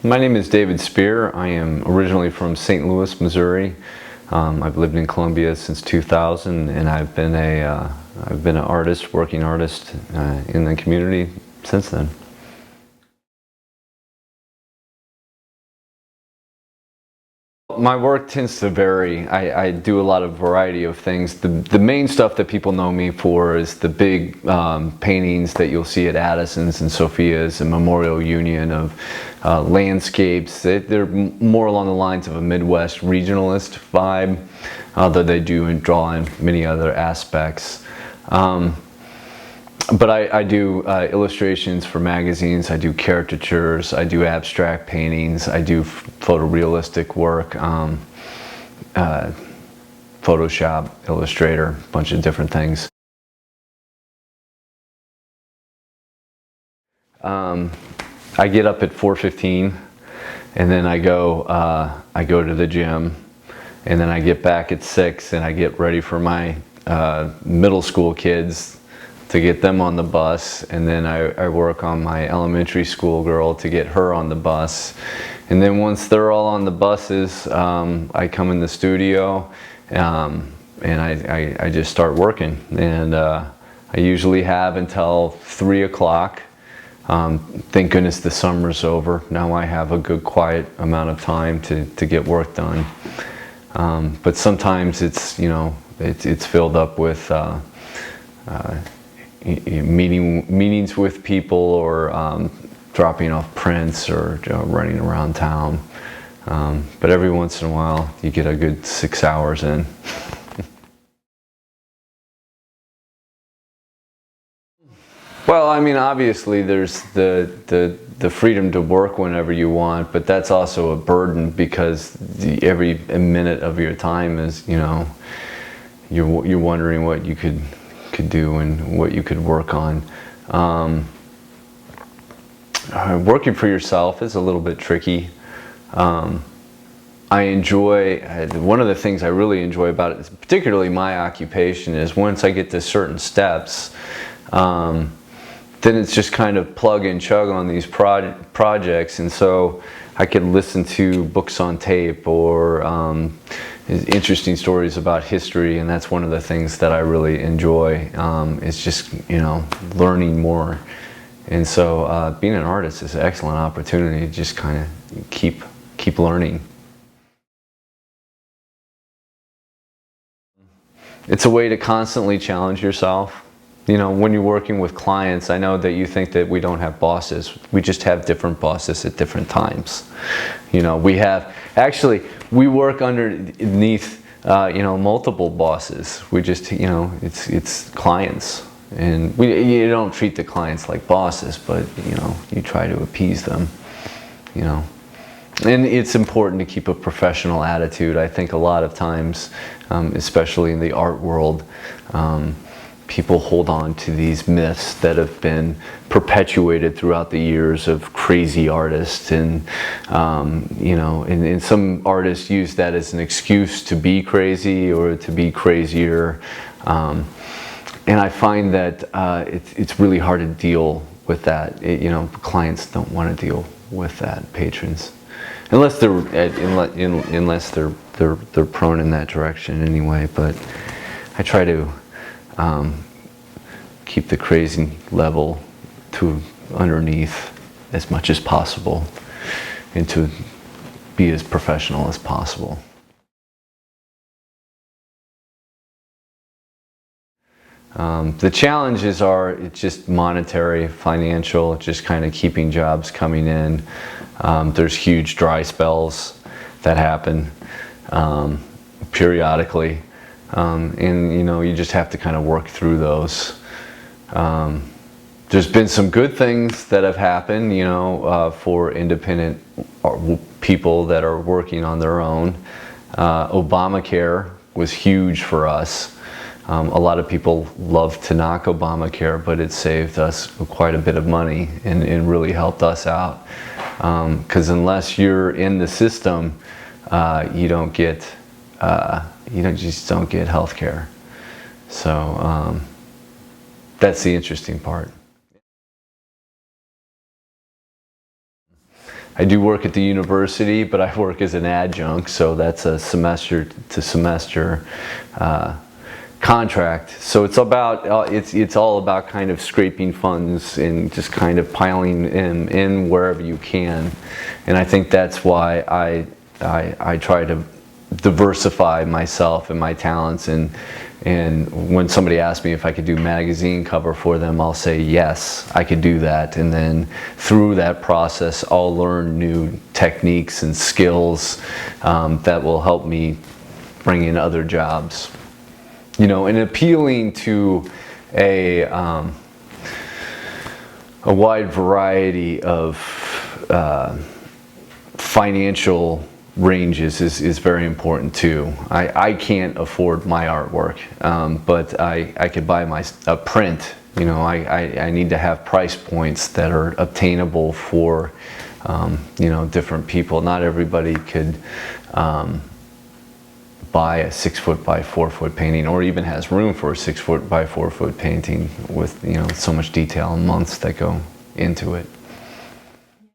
My name is David Spear. I am originally from St. Louis, Missouri. I've lived in Columbia since 2000, and I've been an artist, working artist in the community since then. My work tends to vary. I do a lot of variety of things. The main stuff that people know me for is the big paintings that you'll see at Addison's and Sophia's and Memorial Union of landscapes. They're more along the lines of a Midwest regionalist vibe, though they do draw in many other aspects. But I do illustrations for magazines, I do caricatures, I do abstract paintings, I do photorealistic work, Photoshop, Illustrator, a bunch of different things. I get up at 4:15 and then I go to the gym, and then I get back at 6 and I get ready for my middle school kids to get them on the bus, and then I work on my elementary school girl to get her on the bus, and then once they're all on the buses, I come in the studio and I just start working, and I usually have until 3 o'clock. Thank goodness the summer's over. Now I have a good quiet amount of time to get work done, but sometimes it's, you know, it's filled up with meetings with people, or dropping off prints, or running around town. But every once in a while you get a good 6 hours in. Well, I mean, obviously there's the freedom to work whenever you want, but that's also a burden, because every minute of your time is, you know, you're wondering what you could do and what you could work on. Working for yourself is a little bit tricky. I enjoy, one of the things I really enjoy about it, particularly my occupation, is once I get to certain steps, then it's just kind of plug and chug on these projects, and so I could listen to books on tape, or interesting stories about history, and that's one of the things that I really enjoy. It's just, you know, learning more, and so being an artist is an excellent opportunity to just kind of keep learning. It's a way to constantly challenge yourself. You know, when you're working with clients, I know that you think that we don't have bosses. We just have different bosses at different times. You know, we work underneath, you know, multiple bosses. We just, you know, it's clients. And you don't treat the clients like bosses, but, you know, you try to appease them, you know. And it's important to keep a professional attitude. I think a lot of times, especially in the art world, people hold on to these myths that have been perpetuated throughout the years of crazy artists, and you know, and some artists use that as an excuse to be crazy or to be crazier, and I find that it's really hard to deal with that. You know, clients don't want to deal with that, patrons, unless they're prone in that direction anyway. But I try to keep the crazy level to underneath as much as possible, and to be as professional as possible. The challenges are, it's just monetary, financial, just kind of keeping jobs coming in. There's huge dry spells that happen periodically. And you know, you just have to kind of work through those. There's been some good things that have happened, you know, for independent people that are working on their own. Obamacare was huge for us. A lot of people love to knock Obamacare, but it saved us quite a bit of money, and really helped us out. Because unless you're in the system, you just don't get health care. So that's the interesting part. I do work at the university, but I work as an adjunct, so that's a semester to semester contract. So it's about it's all about kind of scraping funds and just kind of piling in wherever you can. And I think that's why I try to diversify myself and my talents, and when somebody asks me if I could do magazine cover for them, I'll say yes, I could do that. And then through that process, I'll learn new techniques and skills that will help me bring in other jobs. You know, and appealing to a wide variety of financial ranges is very important too. I can't afford my artwork, but I could buy a print. You know, I need to have price points that are obtainable for you know, different people. Not everybody could buy a 6 foot by 4 foot painting, or even has room for a 6 foot by 4 foot painting with, you know, so much detail and months that go into it.